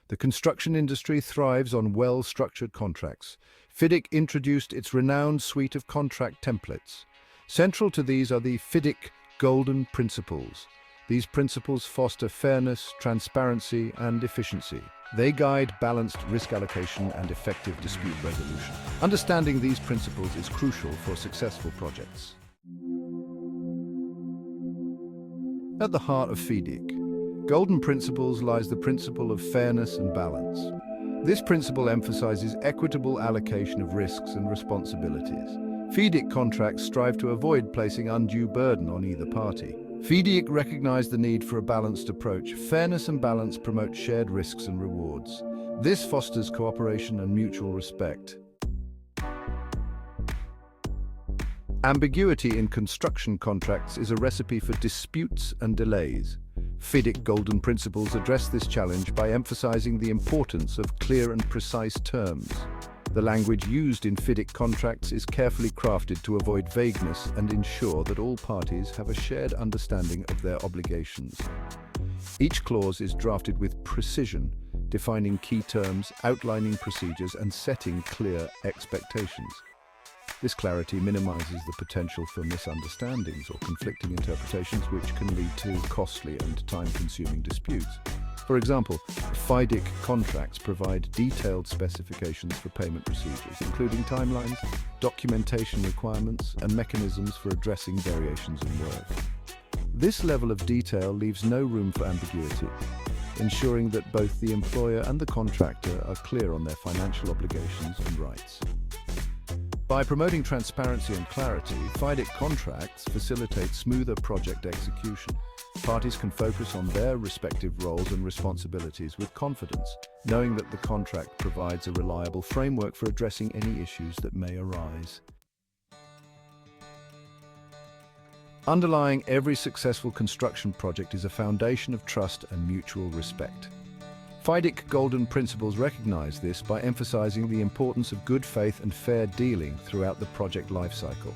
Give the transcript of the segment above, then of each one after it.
The construction industry thrives on well-structured contracts. FIDIC introduced its renowned suite of contract templates. Central to these are the FIDIC Golden Principles. These principles foster fairness, transparency, and efficiency. They guide balanced risk allocation and effective dispute resolution. Understanding these principles is crucial for successful projects. At the heart of FIDIC Golden Principles lies the principle of fairness and balance. This principle emphasizes equitable allocation of risks and responsibilities. FIDIC contracts strive to avoid placing undue burden on either party. FIDIC recognized the need for a balanced approach. Fairness and balance promote shared risks and rewards. This fosters cooperation and mutual respect. Ambiguity in construction contracts is a recipe for disputes and delays. FIDIC Golden Principles address this challenge by emphasizing the importance of clear and precise terms. The language used in FIDIC contracts is carefully crafted to avoid vagueness and ensure that all parties have a shared understanding of their obligations. Each clause is drafted with precision, defining key terms, outlining procedures, and setting clear expectations. This clarity minimizes the potential for misunderstandings or conflicting interpretations, which can lead to costly and time-consuming disputes. For example, FIDIC contracts provide detailed specifications for payment procedures, including timelines, documentation requirements, and mechanisms for addressing variations in work. This level of detail leaves no room for ambiguity, ensuring that both the employer and the contractor are clear on their financial obligations and rights. By promoting transparency and clarity, FIDIC contracts facilitate smoother project execution. Parties can focus on their respective roles and responsibilities with confidence, knowing that the contract provides a reliable framework for addressing any issues that may arise. Underlying every successful construction project is a foundation of trust and mutual respect. FIDIC Golden Principles recognize this by emphasizing the importance of good faith and fair dealing throughout the project lifecycle.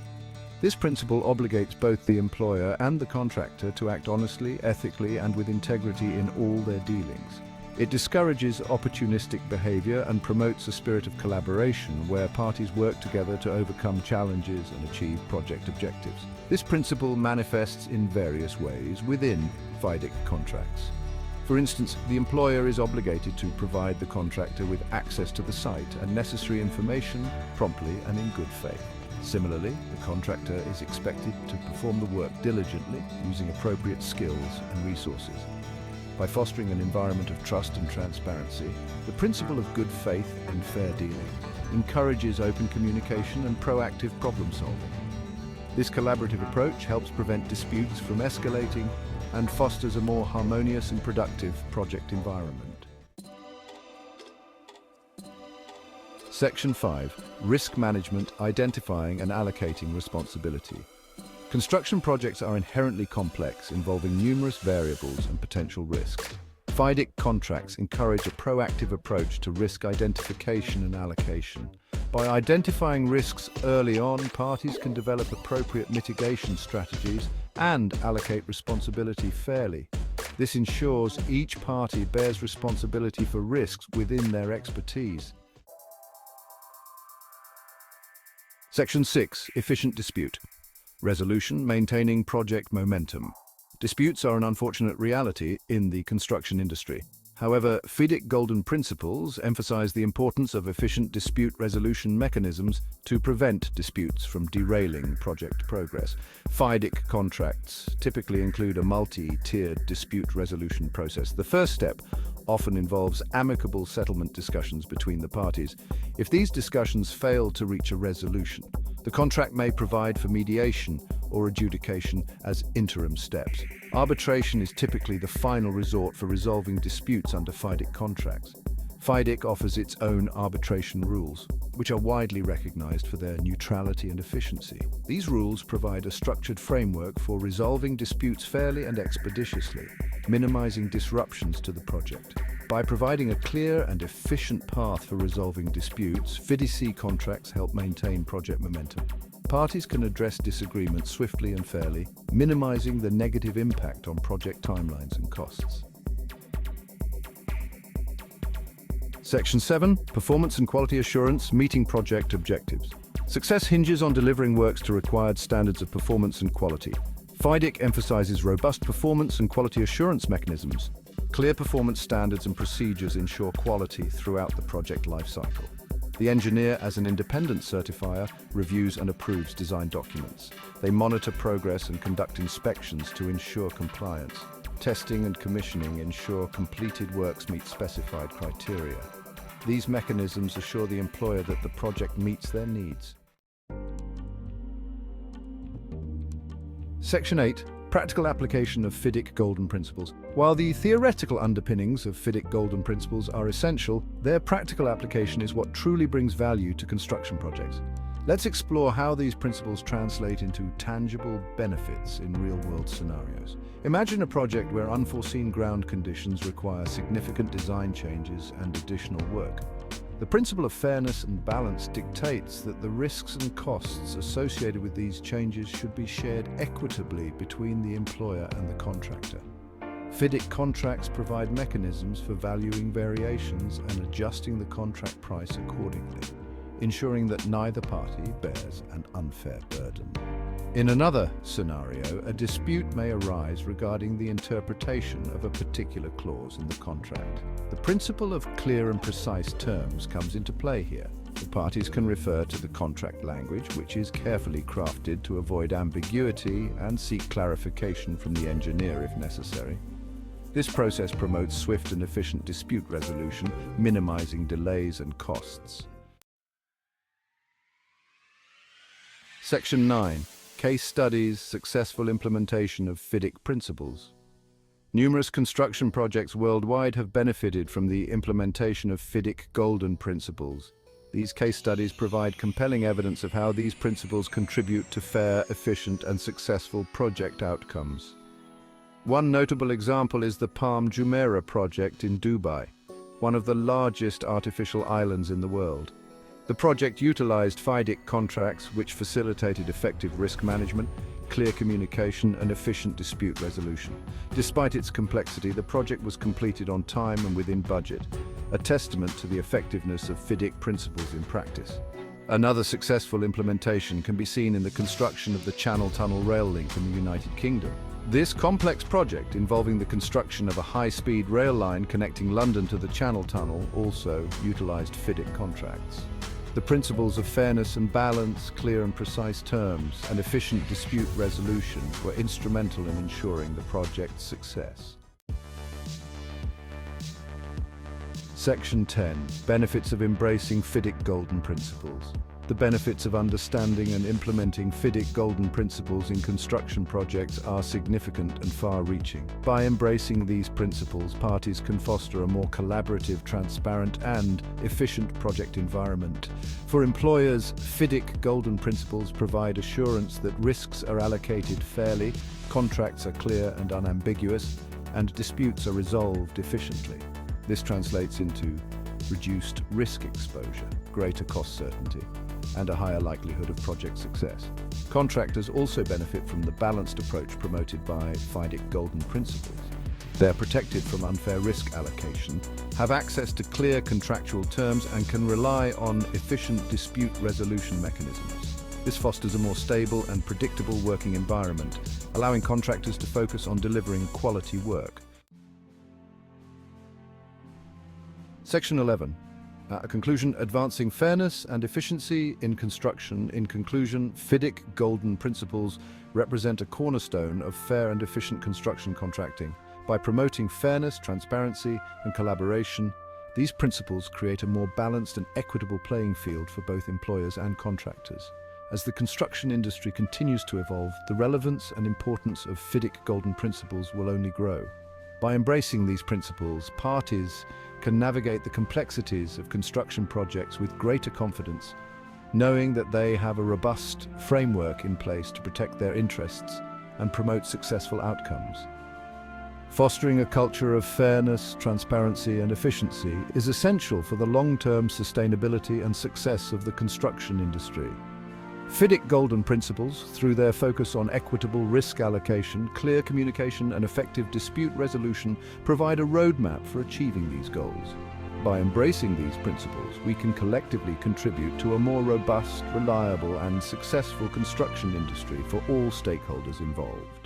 This principle obligates both the employer and the contractor to act honestly, ethically, and with integrity in all their dealings. It discourages opportunistic behavior and promotes a spirit of collaboration where parties work together to overcome challenges and achieve project objectives. This principle manifests in various ways within FIDIC contracts. For instance, the employer is obligated to provide the contractor with access to the site and necessary information promptly and in good faith. Similarly, the contractor is expected to perform the work diligently, using appropriate skills and resources. By fostering an environment of trust and transparency, the principle of good faith and fair dealing encourages open communication and proactive problem solving. This collaborative approach helps prevent disputes from escalating and fosters a more harmonious and productive project environment. Section 5. Risk Management, Identifying and Allocating Responsibility. Construction projects are inherently complex, involving numerous variables and potential risks. FIDIC contracts encourage a proactive approach to risk identification and allocation. By identifying risks early on, parties can develop appropriate mitigation strategies and allocate responsibility fairly. This ensures each party bears responsibility for risks within their expertise. Section 6. Efficient Dispute Resolution, Maintaining Project Momentum. Disputes are an unfortunate reality in the construction industry. However, FIDIC Golden Principles emphasize the importance of efficient dispute resolution mechanisms to prevent disputes from derailing project progress. FIDIC contracts typically include a multi-tiered dispute resolution process. The first step often involves amicable settlement discussions between the parties. If these discussions fail to reach a resolution, the contract may provide for mediation or adjudication as interim steps. Arbitration is typically the final resort for resolving disputes under FIDIC contracts. FIDIC offers its own arbitration rules, which are widely recognized for their neutrality and efficiency. These rules provide a structured framework for resolving disputes fairly and expeditiously, minimizing disruptions to the project. By providing a clear and efficient path for resolving disputes, FIDIC contracts help maintain project momentum. Parties can address disagreements swiftly and fairly, minimizing the negative impact on project timelines and costs. Section 7, Performance and Quality Assurance, Meeting Project Objectives. Success hinges on delivering works to required standards of performance and quality. FIDIC emphasizes robust performance and quality assurance mechanisms. Clear performance standards and procedures ensure quality throughout the project lifecycle. The engineer, as an independent certifier, reviews and approves design documents. They monitor progress and conduct inspections to ensure compliance. Testing and commissioning ensure completed works meet specified criteria. These mechanisms assure the employer that the project meets their needs. Section 8. Practical application of FIDIC Golden Principles. While the theoretical underpinnings of FIDIC Golden Principles are essential, their practical application is what truly brings value to construction projects. Let's explore how these principles translate into tangible benefits in real-world scenarios. Imagine a project where unforeseen ground conditions require significant design changes and additional work. The principle of fairness and balance dictates that the risks and costs associated with these changes should be shared equitably between the employer and the contractor. FIDIC contracts provide mechanisms for valuing variations and adjusting the contract price accordingly, ensuring that neither party bears an unfair burden. In another scenario, a dispute may arise regarding the interpretation of a particular clause in the contract. The principle of clear and precise terms comes into play here. The parties can refer to the contract language, which is carefully crafted to avoid ambiguity, and seek clarification from the engineer if necessary. This process promotes swift and efficient dispute resolution, minimizing delays and costs. Section 9. Case studies, successful implementation of FIDIC principles. Numerous construction projects worldwide have benefited from the implementation of FIDIC Golden Principles. These case studies provide compelling evidence of how these principles contribute to fair, efficient, and successful project outcomes. One notable example is the Palm Jumeirah project in Dubai, one of the largest artificial islands in the world. The project utilized FIDIC contracts which facilitated effective risk management, clear communication, and efficient dispute resolution. Despite its complexity, the project was completed on time and within budget, a testament to the effectiveness of FIDIC principles in practice. Another successful implementation can be seen in the construction of the Channel Tunnel rail link in the United Kingdom. This complex project, involving the construction of a high-speed rail line connecting London to the Channel Tunnel, also utilized FIDIC contracts. The principles of fairness and balance, clear and precise terms, and efficient dispute resolution were instrumental in ensuring the project's success. Section 10. Benefits of embracing FIDIC Golden Principles. The benefits of understanding and implementing FIDIC Golden Principles in construction projects are significant and far-reaching. By embracing these principles, parties can foster a more collaborative, transparent, and efficient project environment. For employers, FIDIC Golden Principles provide assurance that risks are allocated fairly, contracts are clear and unambiguous, and disputes are resolved efficiently. This translates into reduced risk exposure, greater cost certainty, and a higher likelihood of project success. Contractors also benefit from the balanced approach promoted by FIDIC Golden Principles. They are protected from unfair risk allocation, have access to clear contractual terms, and can rely on efficient dispute resolution mechanisms. This fosters a more stable and predictable working environment, allowing contractors to focus on delivering quality work. Section 11. Conclusion: advancing fairness and efficiency in construction. In conclusion, FIDIC Golden Principles represent a cornerstone of fair and efficient construction contracting. By promoting fairness, transparency, and collaboration, these principles create a more balanced and equitable playing field for both employers and contractors. As the construction industry continues to evolve, the relevance and importance of FIDIC Golden Principles will only grow. By embracing these principles, parties can navigate the complexities of construction projects with greater confidence, knowing that they have a robust framework in place to protect their interests and promote successful outcomes. Fostering a culture of fairness, transparency, and efficiency is essential for the long-term sustainability and success of the construction industry. FIDIC Golden Principles, through their focus on equitable risk allocation, clear communication, and effective dispute resolution, provide a roadmap for achieving these goals. By embracing these principles, we can collectively contribute to a more robust, reliable, and successful construction industry for all stakeholders involved.